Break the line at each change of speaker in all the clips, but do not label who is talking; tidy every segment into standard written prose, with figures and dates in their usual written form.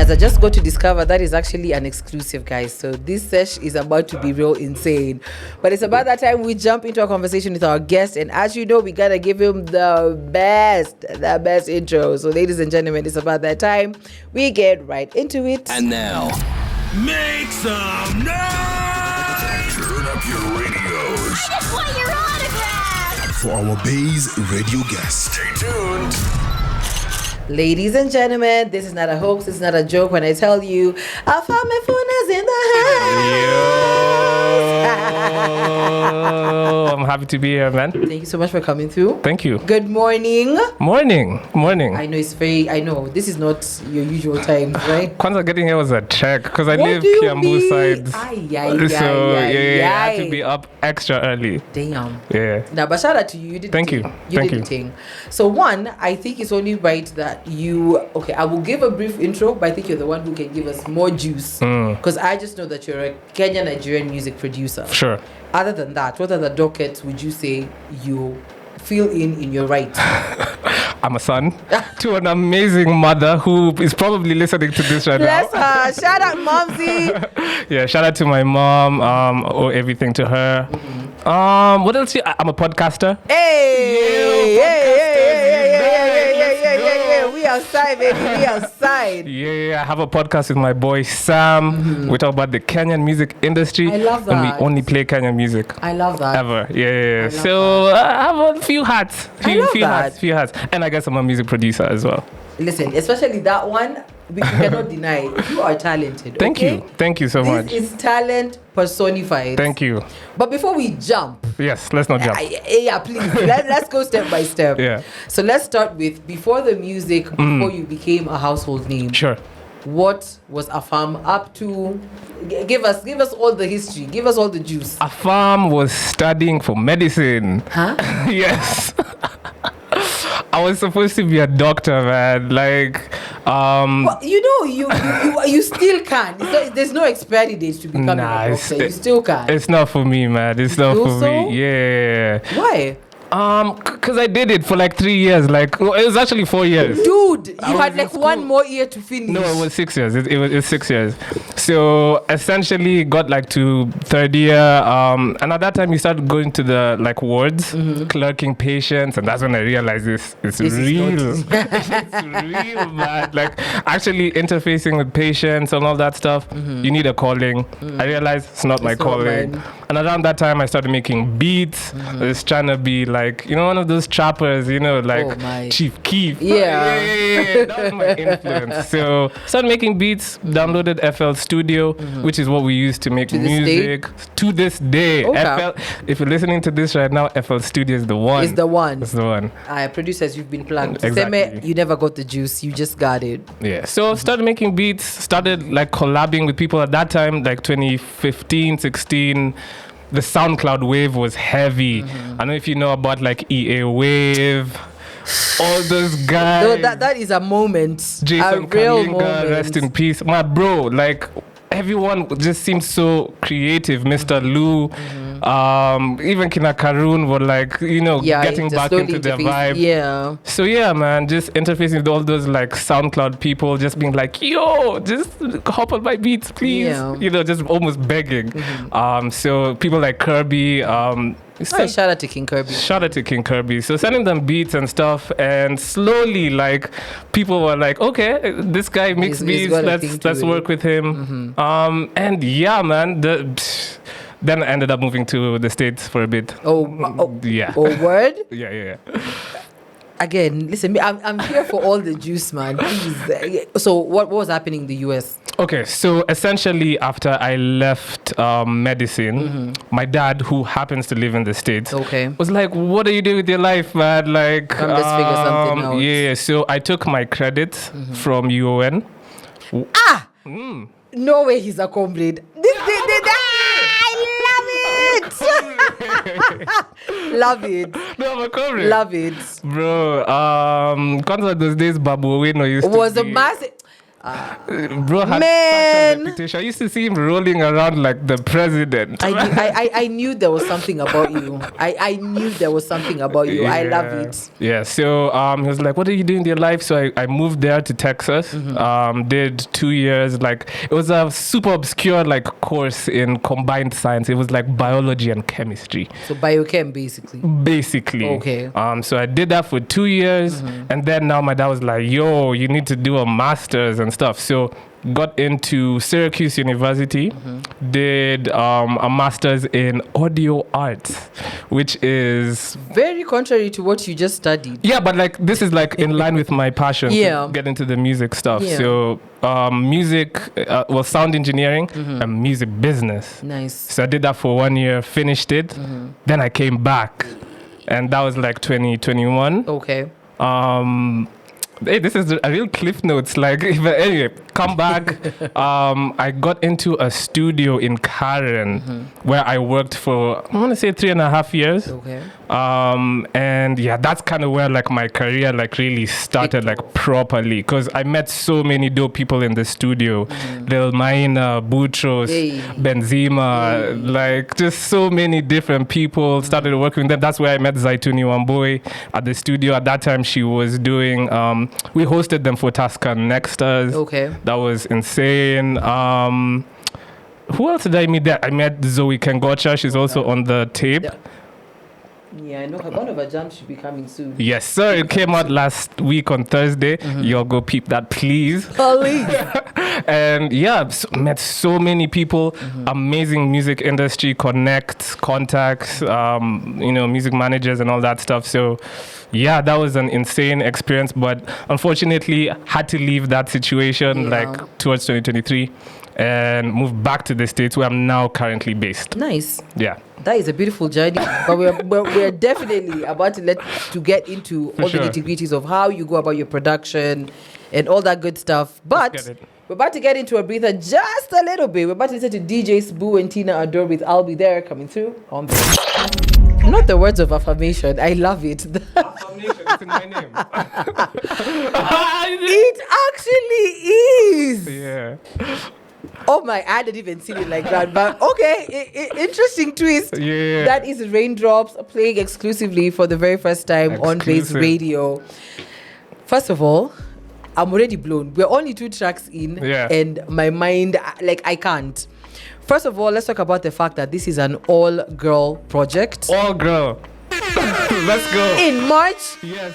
as I just got to discover that is actually an exclusive, guys. So this sesh is about to be real insane. But it's about that time we jump into a conversation with our guest, and as you know, we gotta give him the best intro. So ladies and gentlemen, it's about that time. We get right into it.
And now, make some noise!
Turn up your radios.
I just want your autograph!
For our Baze Radio guest.
Stay tuned.
Ladies and gentlemen, this is not a hoax, it's not a joke when I tell you Afamefuna is in the house.
I'm happy to be here, man.
Thank you so much for coming through.
Thank you.
Good morning.
Morning.
I know this is not your usual time, right?
Kwanzaa getting here was a trek because I
What
live
do you
Kiambu
mean?
sides.
I
had to be up extra early.
Damn.
Yeah.
Now, but shout out to you. You did
Thank
the
you.
thing. You
Thank
did
you.
the thing. So one, I think it's only right that I will give a brief intro, but I think you're the one who can give us more juice. Because I just know that you're a Kenyan Nigerian music producer.
Sure.
Other than that, what other dockets would you say you feel in your right?
I'm a son to an amazing mother who is probably listening to this right now.
Bless her. Shout out, Momsy.
Yeah, shout out to my mom. Owe everything to her. What else? I'm a podcaster.
Hey. We outside, baby. We outside.
Yeah, I have a podcast with my boy Sam. We talk about the Kenyan music industry.
I love that.
And we only play Kenyan music.
I love that.
Ever. Yeah.
love
So I have a few hats. Few hats. And I guess I'm a music producer as well.
Listen, especially that one, we cannot deny. You are talented.
Thank
okay?
you. Thank you so much.
This is talent personified.
Thank you.
But before we jump,
Yes, let's not jump.
please, let's go step by step.
Yeah.
So let's start with before the music, before you became a household name.
Sure.
What was Afam up to? Give us all the history. Give us all the juice.
Afam was studying for medicine.
Huh?
Yes. I was supposed to be a doctor, man.
Well, you still can. There's no expiry date to become a doctor. You still can.
It's not for me, man. It's not
feel
for
so?
me. Yeah.
Why?
Because I did it for 3 years. It was actually 4 years.
Dude, you
was
had
in
one more year to finish.
No, it was 6 years. It was 6 years. So essentially, got to third year. And at that time, you started going to the wards, clerking patients, and that's when I realized it's real. It's real, man. Actually interfacing with patients and all that stuff. You need a calling. I realized it's not my calling. And around that time, I started making beats. I was trying to be one of those trappers, Chief Keef.
Yeah.
That was my influence. So started making beats, downloaded FL Studio, which is what we use to make music. To this day.
Okay.
If you're listening to this right now, FL Studio is the one.
It's the one.
It's the one.
Producers, you've been plugged.
Exactly.
Seme, you never got the juice. You just got it.
Yeah. So started making beats, started collabing with people at that time, 2015, 16. The SoundCloud wave was heavy. I don't know if you know about EA Wave, all those guys.
No, that is a moment.
Jason
a real
Kalinga,
moment.
rest in peace. My bro, everyone just seems so creative. Mr. Lou, even Kina Karun were getting back into their vibe.
Yeah.
So yeah, man, just interfacing with all those SoundCloud people, just being yo, just hop on my beats, please.
Yeah.
Just almost begging. So people like Kirby,
Shout out to King Kirby.
Shout out to King Kirby. So sending them beats and stuff, and slowly people were okay, this guy makes beats, let's work with him. And yeah, man, then I ended up moving to the States for a bit. Yeah.
Oh, word?
Yeah.
Again, listen, I'm here for all the juice, man. Please. So what was happening in the US?
Okay, so essentially after I left medicine, my dad, who happens to live in the States, was what are you doing with your life, man?
Let's figure something out.
Yeah, so I took my credits from UON.
No way he's a comrade. Love it.
No, I'm a comrade.
Love it.
Bro, those days Babu Owino used to
Was a
be-
massive...
Bro had such a reputation. I used to see him rolling around like the president.
I knew there was something about you. I knew there was something about you. I love it.
Yeah. So he was like, "What are you doing in your life?" So I moved there to Texas. Did 2 years. Like it was a super obscure like course in combined science. It was like biology and chemistry.
So biochem basically.
Basically.
Okay.
So I did that for 2 years, and then now my dad was like, "Yo, you need to do a master's and stuff." So got into Syracuse University, did a master's in audio arts, which is
very contrary to what you just studied.
Yeah, but like this is like in line with my passion
Yeah.
to get into the music stuff.
Yeah.
So music, sound engineering and music business.
Nice.
So I did that for 1 year, finished it. Then I came back, and that was like 2021.
Okay.
Hey, this is a real cliff notes. Like, but anyway, come back. I got into a studio in Karen where I worked for, I want to say 3.5 years.
Okay.
And yeah, that's kind of where like my career like really started like properly, because I met so many dope people in the studio. Lil Maina, Boutros,
Hey.
Benzema, like just so many different people. Started working with them. That's where I met Zaituni Wambui at the studio. At that time, she was doing. We hosted them for Tascan Nexters.
Okay.
That was insane. Who else did I meet there? I met Zoe Kengocha. She's also on the tape.
Yeah, I know one of her jams should be coming soon.
Yes, sir. It came out last week on Thursday. Y'all go peep that, please.
Please.
And yeah, met so many people. Amazing music industry connects, contacts, music managers and all that stuff. So yeah, that was an insane experience. But unfortunately, had to leave that situation like towards 2023 and move back to the States where I'm now currently based.
Nice.
Yeah.
That is a beautiful journey, but we're definitely about to get into all the nitty-gritties of how you go about your production and all that good stuff. But we're about to get into a breather just a little bit. We're about to listen to DJs Boo and Tina Adore with "I'll Be There" coming through on the. Not the words of affirmation. I love it.
Affirmation, it's in my name.
It actually is.
Yeah.
Oh my, I didn't even see it like that. But okay, interesting twist.
Yeah.
That is Raindrops playing exclusively for the very first time on Baze Radio. First of all, I'm already blown. We're only 2 tracks in, and my mind, like, I can't. First of all, let's talk about the fact that this is an all-girl project.
All girl. Let's go.
In March.
Yes.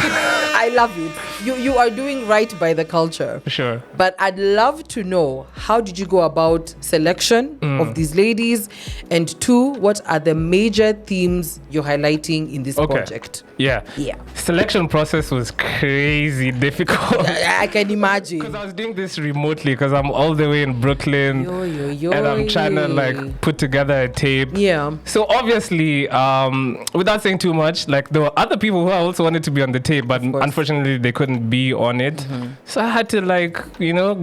I love it. You are doing right by the culture.
Sure.
But I'd love to know, how did you go about selection of these ladies? And 2, what are the major themes you're highlighting in this project?
Yeah. Selection process was crazy difficult.
I can imagine.
Because I was doing this remotely because I'm all the way in Brooklyn. And I'm trying to like put together a tape.
Yeah.
So obviously, without saying too much, like there were other people who also wanted to be on the tape, but unfortunately they couldn't be on it. So I had to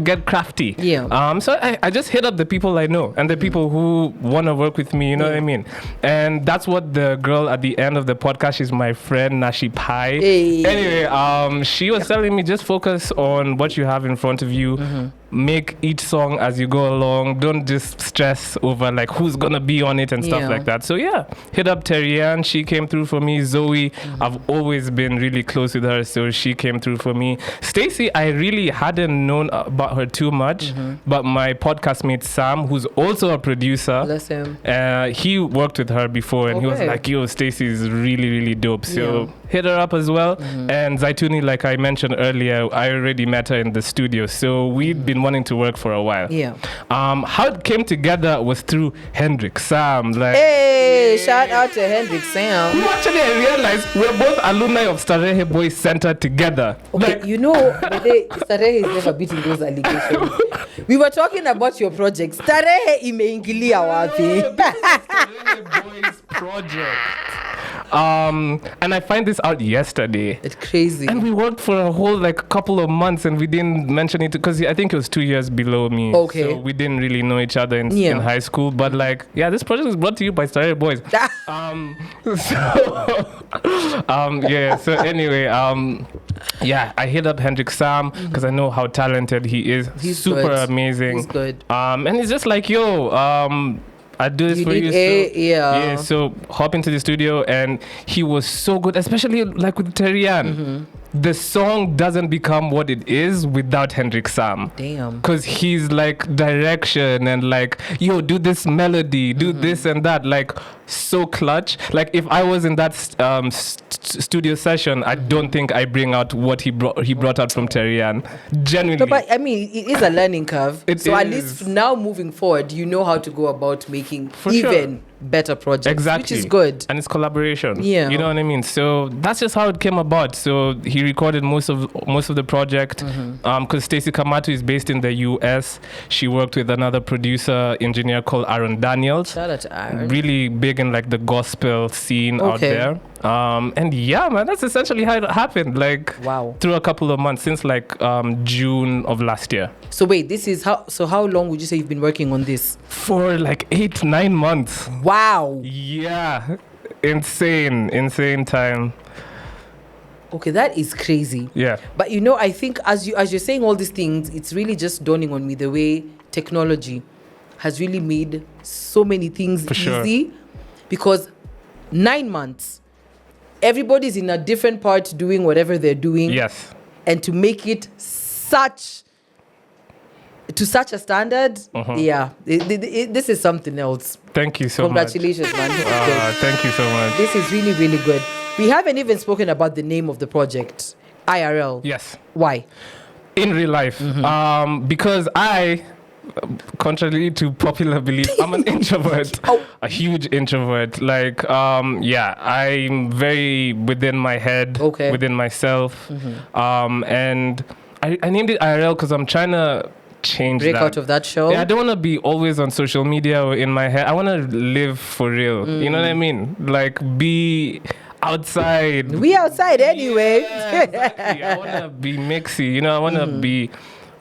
get crafty.
Yeah.
So I just hit up the people I know and the people who want to work with me, you know what I mean? And that's what the girl at the end of the podcast, she's my friend, Nashi Pai.
Hey.
Anyway, she was telling me just focus on what you have in front of you. Make each song as you go along. Don't just stress over like who's gonna be on it and stuff like that. So yeah, hit up Terrian. She came through for me. Zoe, I've always been really close with her, so she came through for me. Stacy, I really hadn't known about her too much, but my podcast mate Sam, who's also a producer,
bless him,
he worked with her before, and he was like, "Yo, Stacy is really, really dope." So hit her up as well. And Zaituni, like I mentioned earlier, I already met her in the studio, so we'd been wanting to work for a while. How it came together was through Hendrik Sam.
Shout out to Hendrik Sam.
Actually, I realized we're both alumni of Starehe Boys Center together.
Okay, Starehe is never beating those allegations. We were talking about your project. Starehe imeingilia wapi?
Starehe Boys project. And I find this out yesterday.
It's crazy.
And we worked for a whole like couple of months, and we didn't mention it because I think it was 2 years below me.
Okay.
So we didn't really know each other in high school. But like, yeah, this project is brought to you by Starry Boys. So anyway, yeah, I hit up Hendrik Sam because I know how talented he is. He's super
good.
amazing.
He's good.
And he's just like, yo, I do this
You
for
need
you.
yeah.
So hop into the studio, and he was so good, especially like with Terian. The song doesn't become what it is without Hendrik Sam.
Damn.
Because he's like direction and like, yo, do this melody, do this and that. Like, so clutch. Like, if I was in that studio session, I don't think I bring out what he brought out from Terian. Genuinely.
No, but I mean, it is a learning curve.
It
at
is.
least now moving forward, you know how to go about making
For
even better projects.
Exactly.
Which is good.
And it's collaboration.
Yeah.
You know what I mean? So that's just how it came about. So he recorded most of the project. Because Stacey Kamatu is based in the US. She worked with another producer, engineer called Aaron Daniels.
Shout out to Aaron.
Really big in like the gospel scene out there. And yeah, man, that's essentially how it happened. Like,
Wow.
through a couple of months since like June of last year.
So wait, this is how long would you say you've been working on this?
For like 8-9 months.
Wow.
Yeah. Insane time.
Okay, that is crazy.
Yeah.
But you know, I think as you're saying all these things, it's really just dawning on me the way technology has really made so many things easy. Because 9 months, everybody's in a different part doing whatever they're doing.
Yes.
And to make it to such a standard, this is something else.
Thank you so
Congratulations, man. This is good.
Thank you so much.
This is really, really good. We haven't even spoken about the name of the project, IRL.
Yes.
Why?
In real life. Because I, contrary to popular belief, I'm an introvert. A huge introvert. Like, I'm very within my head, within myself. And I named it IRL because I'm trying to change
Break
that.
out of that show.
Yeah, I don't want to be always on social media or in my head. I want to live for real. You know what I mean? Like, be outside.
We outside anyway.
Yeah, exactly. I want to be mixy. You know, I want to be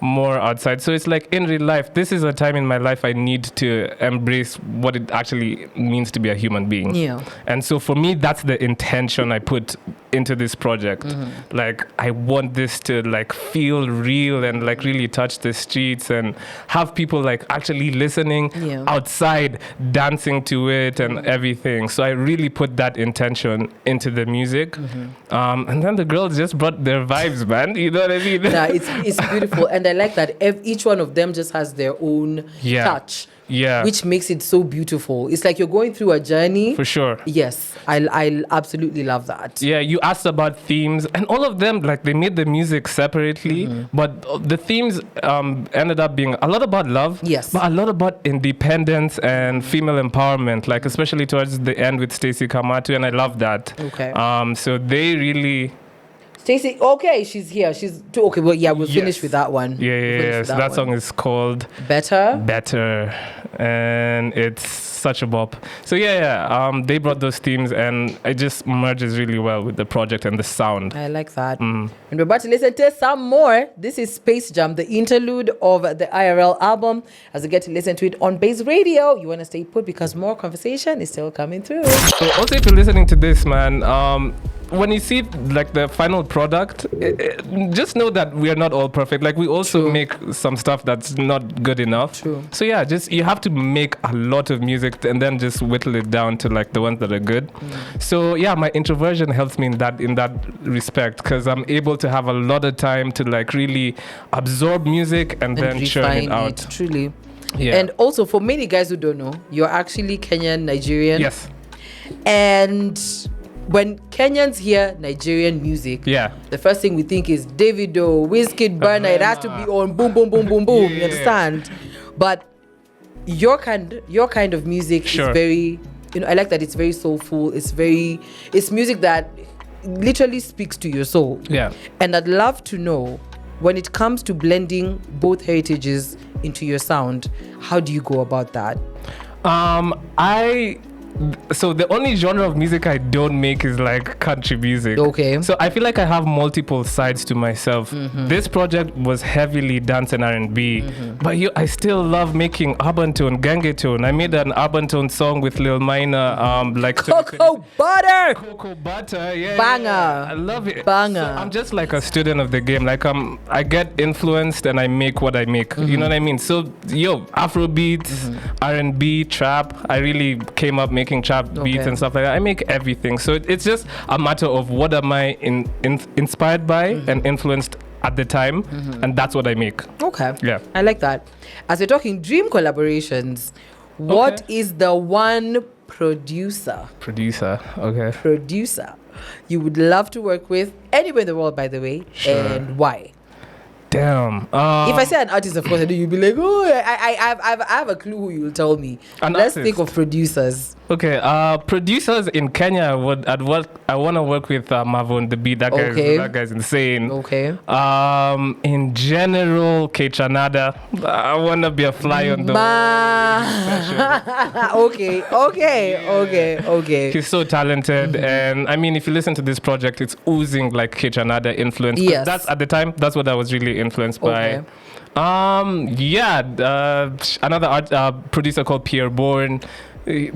more outside. So it's like in real life, this is a time in my life I need to embrace what it actually means to be a human being.
Yeah.
And so for me, that's the intention I put into this project. Like, I want this to like feel real and like really touch the streets and have people like actually listening outside, dancing to it and everything. So I really put that intention into the music. And then the girls just brought their vibes, man. You know what I mean?
Yeah, it's beautiful. And I like that each one of them just has their own touch.
Yeah.
Which makes it so beautiful. It's like you're going through a journey.
For sure.
Yes. I absolutely love that.
Yeah, you asked about themes, and all of them, like, they made the music separately, but the themes ended up being a lot about love.
Yes.
But a lot about independence and female empowerment, like, especially towards the end with Stacey Kamatu, and I love that.
Okay.
So they really...
Stacey, okay, she's here. She's too, okay. Well, yeah, we'll finish with that one.
Yeah. So that song is called Better, and it's such a bop. So they brought those themes, and it just merges really well with the project and the sound.
I like that. And we're about to listen to some more. This is Space Jam, the interlude of the IRL album. As we get to listen to it on Baze Radio, you want to stay put because more conversation is still coming through.
So also, if you're listening to this, man, when you see like the final product, just know that we are not all perfect. Like, we also make some stuff that's not good enough. So yeah, just you have to make a lot of music and then just whittle it down to like the ones that are good. So yeah, my introversion helps me in that respect, because I'm able to have a lot of time to like really absorb music and then churn it out.
Truly.
Yeah.
And also, for many guys who don't know, you're actually Kenyan, Nigerian.
Yes.
And when Kenyans hear Nigerian music, the first thing we think is Davido, Wizkid, Burna. It has to be on boom, boom, boom, boom, boom. You understand? But your kind of music is very, I like that it's very soulful. It's music that literally speaks to your soul. Yeah. And I'd love to know, when it comes to blending both heritages into your sound, how do you go about that?
so the only genre of music I don't make is like country music.
Okay.
So I feel like I have multiple sides to myself. This project was heavily dance and R&B, but I still love making urban tone, gange tone. I made an urban tone song with Lil Minor, like
Cocoa butter.
Cocoa butter, yeah,
Banger.
yeah. I love it.
Banger.
So I'm just like a student of the game. Like I get influenced and I make what I make. You know what I mean? So Afrobeat, R&B, trap. I really came up making trap beats and stuff like that. I make everything. So it's just a matter of what am I inspired by and influenced at the time, and that's what I make.
Okay.
Yeah.
I like that. As we're talking dream collaborations, what is the one producer
Producer.
you would love to work with anywhere in the world, by the way, and why?
Damn.
If I say an artist, of course, I know you'll be like, oh, I have a clue who you'll tell me. Let's think of producers.
Okay, producers in Kenya, I want to work with Mavon the Beat. That guy's insane.
Okay.
In general, Kechanada. I want to be a fly on the wall.
Okay.
He's so talented, and I mean, if you listen to this project, it's oozing like Kechanada influence.
Yes.
That's at the time. That's what I was really influenced by. Another producer called Pierre Bourne.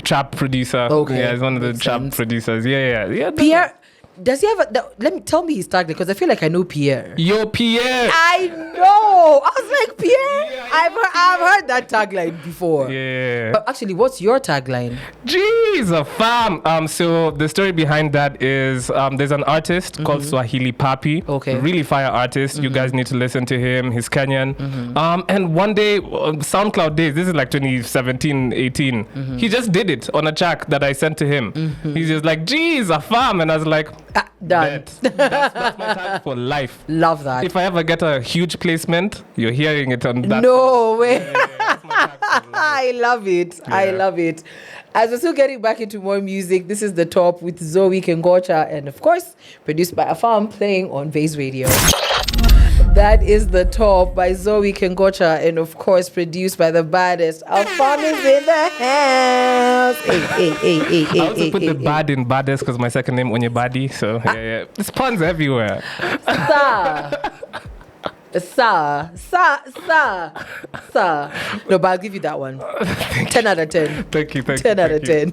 Trap producer.
Okay.
Yeah, he's one of the
Makes
trap
sense.
producers. Yeah.
Pierre, does he have tell me his tagline, because I feel like I know Pierre.
Yo, Pierre.
I know. I was like, Pierre?
Yeah,
I've heard that tagline before.
Yeah.
But actually, what's your tagline?
Jeez, fam. So the story behind that is there's an artist called Swahili Papi.
Okay.
Really fire artist. You guys need to listen to him. He's Kenyan. And one day, SoundCloud days, this is like 2017, 18. He just did it on a track that I sent to him. He's just like, geez, fam. And I was like,
Done.
that's my tag for life.
Love that.
If I ever get a huge placement, you're hearing it on that.
No way.
That's my tag for life.
I love it. I
Yeah.
love it. As we're still getting back into more music, this is The Top with Zoe Kengocha, and of course, produced by Afam, playing on Baze Radio. That is The Top by Zoe Kengocha, and of course, produced by the baddest. Afam is in the house. Hey.
I also put the bad in baddest because my second name on your body. So yeah. There's puns everywhere.
Sir. No, but I'll give you that one. 10 out of 10.
Thank you.
10 out of 10.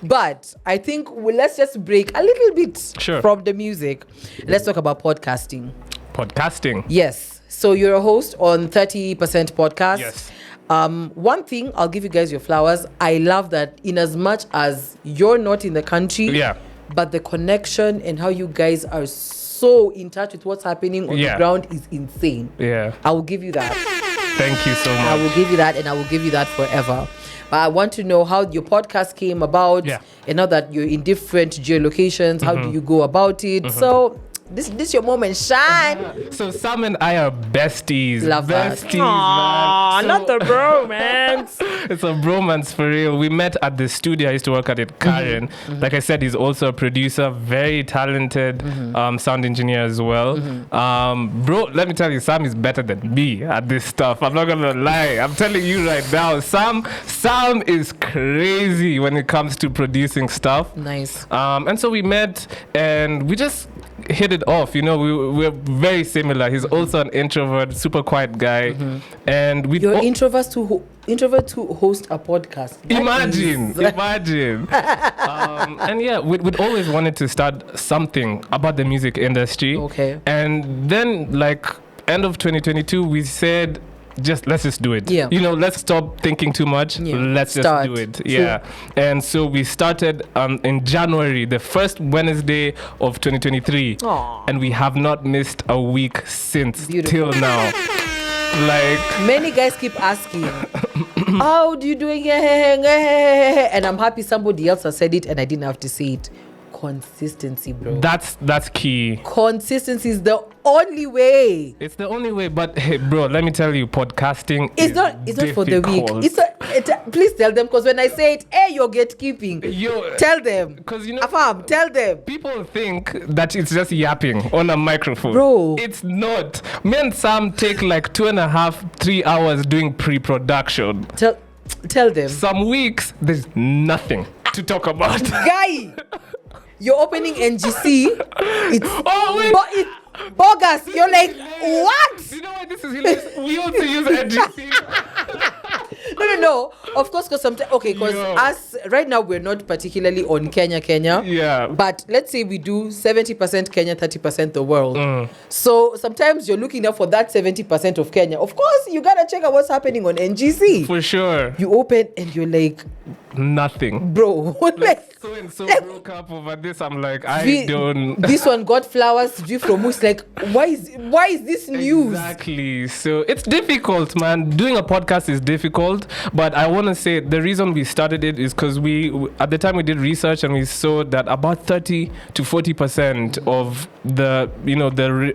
But I think let's just break a little bit from the music. Let's talk about podcasting.
Podcasting.
Yes. So you're a host on 30% podcast.
Yes.
One thing, I'll give you guys your flowers. I love that in as much as you're not in the country, but the connection and how you guys are so in touch with what's happening on the ground is insane.
Yeah.
I will give you that.
Thank you so much.
I will give you that, and I will give you that forever. But I want to know how your podcast came about, and now that you're in different geolocations, how do you go about it? So this your moment, shine.
So Sam and I are besties.
Love
besties,
that.
man.
Not the bromance.
It's a bromance for real. We met at the studio. I used to work at it. Karen, like I said, he's also a producer, very talented sound engineer as well. Bro, let me tell you, Sam is better than me at this stuff. I'm not gonna lie. I'm telling you right now, Sam is crazy when it comes to producing stuff.
Nice.
And so we met and we just hit it off. You know, we're very similar. He's also an introvert, super quiet guy, and we.
You're introvert to host a podcast.
Imagine. And yeah, we'd always wanted to start something about the music industry.
Okay.
And then, like, end of 2022, we said, let's just do it.
Yeah.
You know, let's stop thinking too much.
Yeah.
Let's just do it.
True.
Yeah. And so we started in January, the first Wednesday of 2023.
Aww.
And we have not missed a week since till now. Like,
many guys keep asking, how do you doing? And I'm happy somebody else has said it and I didn't have to say it. Consistency, bro.
That's key.
Consistency is the only way.
It's the only way, but hey, bro, let me tell you, podcasting
It's not for the weak. Please tell them, because when I say it, hey, you're gatekeeping. Tell them.
Because you know,
Afam, tell them.
People think that it's just yapping on a microphone.
Bro.
It's not. Me and Sam take like 2.5, 3 hours doing pre-production.
Tell them.
Some weeks, there's nothing to talk about.
Guy, you're opening NGC. It's it's bogus. You're like, what?
You know why this is hilarious? We also use NGC.
No. Of course, because sometimes, okay, because us, right now, we're not particularly on Kenya.
Yeah.
But let's say we do 70% Kenya, 30% the world. So sometimes you're looking up for that 70% of Kenya. Of course, you got to check out what's happening on NGC.
For sure.
You open and you're like,
nothing.
bro, like
so and so broke up over this. I'm like, don't.
This one got flowers to give from which, like, why is this news?
Exactly. So it's difficult, man. Doing a podcast is difficult, but I want to say the reason we started it is because we at the time we did research and we saw that about 30 to 40% of the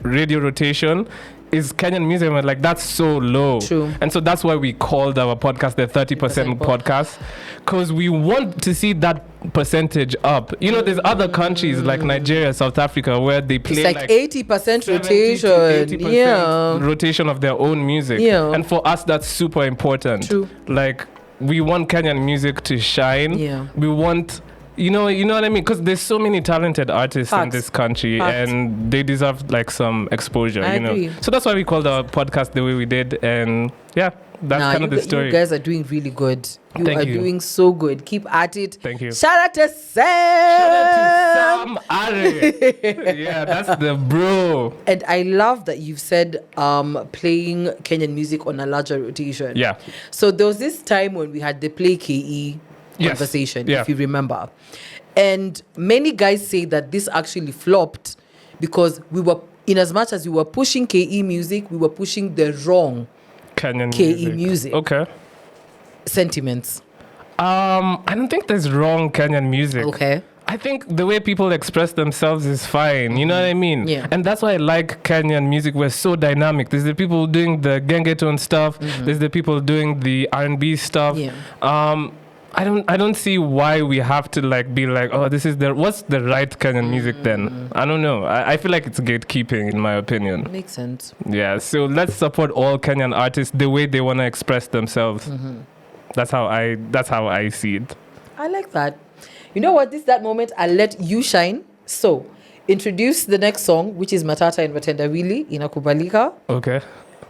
radio rotation is Kenyan music. And like, that's so low.
True.
And so that's why we called our podcast the 30% podcast, because we want to see that percentage up. You know, there's other countries like Nigeria, South Africa, where they play
it's like 80% rotation.
80% rotation of their own music.
Yeah.
And for us, that's super important.
True.
Like, we want Kenyan music to shine.
Yeah.
We want... You know what I mean? Because there's so many talented artists in
Facts.
this country,
Facts.
and they deserve like some exposure.
I agree.
So that's why we called our podcast the way we did, and yeah, that's kind of the story.
You guys are doing really good. You are
you.
doing so good. Keep at it.
Thank you.
Shout out to Sam.
Sam Are. Yeah, that's the bro.
And I love that you've said playing Kenyan music on a larger rotation.
Yeah.
So there was this time when we had the Play KE conversation, if you remember. And many guys say that this actually flopped because we were, in as much as we were pushing KE music, we were pushing the wrong
Kenyan
KE music.
Okay.
Sentiments.
I don't think there's wrong Kenyan music.
Okay.
I think the way people express themselves is fine. You know what I mean?
Yeah.
And that's why I like Kenyan music. We're so dynamic. There's the people doing the gengeton stuff. There's the people doing the R&B stuff.
Yeah.
I don't see why we have to like be like, oh, this is what's the right Kenyan music then? I don't know. I feel like it's gatekeeping in my opinion.
Makes sense.
Yeah. So let's support all Kenyan artists the way they want to express themselves. That's how I see it.
I like that. You know what? This is that moment I'll let you shine. So, introduce the next song, which is Matata and Watendawili, Inakubalika.
Okay.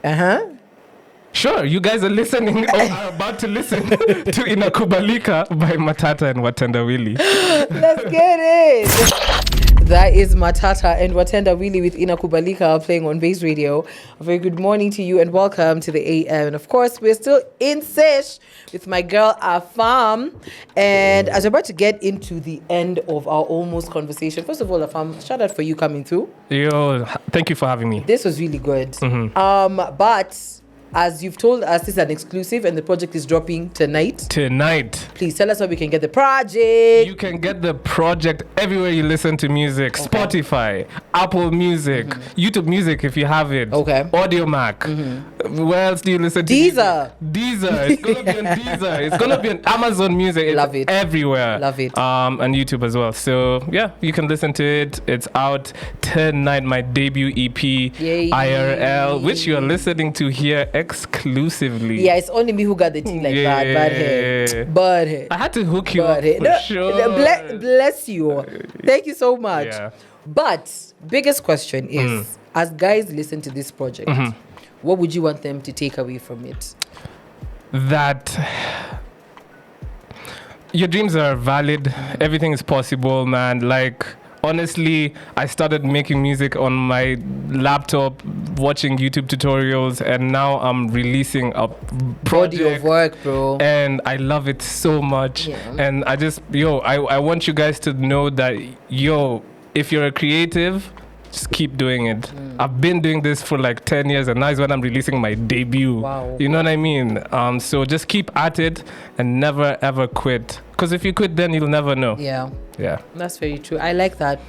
Uh-huh.
Sure, you guys are listening or are about to listen to Inakubalika by Matata and Watendawili.
Let's get it. That is Matata and Watendawili with Inakubalika playing on Baze Radio. A very good morning to you and welcome to the AM. And of course, we're still in sesh with my girl Afam. And as we're about to get into the end of our almost conversation, first of all, Afam, shout out for you coming through.
Yo, thank you for having me.
This was really good. But as you've told us, this is an exclusive and the project is dropping tonight. Please tell us how we can get the project.
You can get the project everywhere you listen to music.
Okay.
Spotify, Apple Music, YouTube Music if you have it.
Okay.
Audio Mac. Where else do you listen to
Deezer.
music? Deezer. It's going to be on Deezer. It's going to be on Amazon Music. It's
Love it.
everywhere.
Love it.
And YouTube as well. So, yeah, you can listen to it. It's out tonight, my debut EP,
Yay.
IRL, which you're listening to here exclusively.
Yeah, it's only me who got the tea like that. Bad head.
I had to hook you
Bad
up
head.
for
No,
sure.
bless you. Thank you so much.
Yeah.
But biggest question is, as guys listen to this project, what would you want them to take away from it?
That your dreams are valid. Everything is possible, man. Like, honestly, I started making music on my laptop, watching YouTube tutorials, and now I'm releasing a project.
Body of work, bro.
And I love it so much.
Yeah.
And I just, I want you guys to know that, if you're a creative, just keep doing it. I've been doing this for like 10 years, and now is when I'm releasing my debut.
Wow.
You know what I mean? So just keep at it and never ever quit. Because if you quit, then you'll never know.
Yeah.
Yeah.
That's very true. I like that.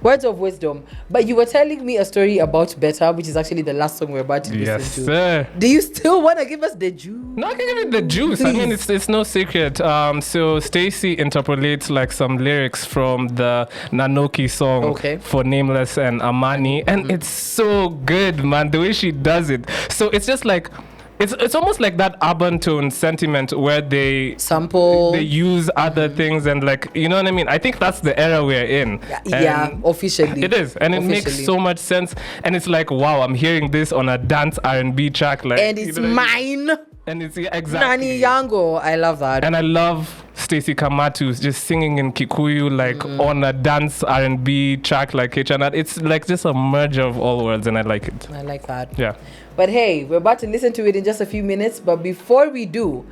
Words of wisdom. But you were telling me a story about Better, which is actually the last song we're about to listen
Yes,
to.
sir.
Do you still want to give us the juice?
No, I can give it the juice. I mean, it's no secret. So Stacey interpolates like some lyrics from the Nanoki song for Nameless and Amani, and it's so good, man. The way she does it. So it's just like, it's almost like that urban tone sentiment where they
Sample.
they use other things and like, you know what I mean? I think that's the era we're in.
Yeah,
And
officially.
it is, and it makes
Officially.
so much sense. And it's like, wow, I'm hearing this on a dance R&B track, like,
And
you
it's
know what I mean?
mine.
And it's
Nani
exactly.
Yango. I love that.
And I love Stacey Kamatu just singing in Kikuyu, like on a dance R&B track like H&R. It's like just a merger of all worlds, and I like it.
I like that.
Yeah.
But hey, we're about to listen to it in just a few minutes. But before we do,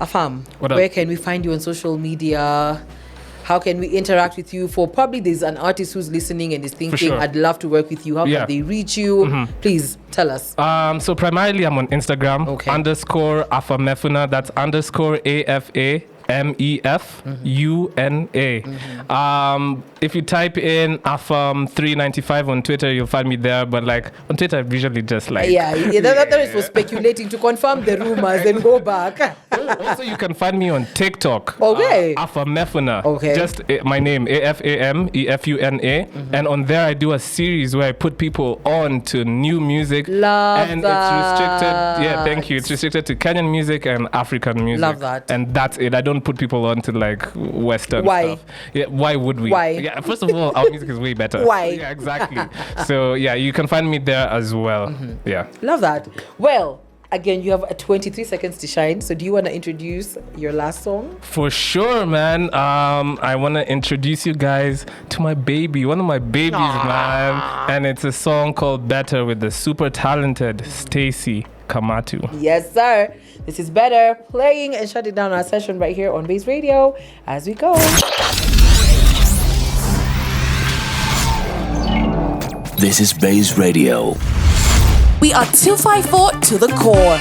Afam,
What up?
where can we find you on social media? How can we interact with you? For probably there's an artist who's listening and is thinking,
sure.
I'd love to work with you. How
Yeah.
can they reach you? Please tell us.
So primarily I'm on Instagram,
Okay.
_Afamefuna. That's _AFAMEFUNA. If you type in Afam395 on Twitter, you'll find me there. But like on Twitter, I'm usually just like
That is for speculating to confirm the rumors and go back.
Also, you can find me on TikTok.
Okay.
Afamefuna.
Okay.
Just my name, AFAMEFUNA. And on there, I do a series where I put people on to new music.
Love
and
that.
it's restricted. Yeah, thank you. It's restricted to Kenyan music and African music.
Love that.
And that's it. I don't put people on to like Western
Why?
stuff. Yeah, why would we?
Why?
Yeah, first of all, our music is way better.
Why?
Yeah, exactly. So yeah, you can find me there as well. Yeah.
Love that. Well, again, you have 23 seconds to shine. So do you want to introduce your last song?
For sure, man. I want to introduce you guys to my baby, one of my babies, man. And it's a song called Better with the super talented Stacey Kamatu.
Yes, sir. This is Better, playing and shutting down our session right here on Baze Radio as we go.
This is Baze Radio.
We are 254 to the core.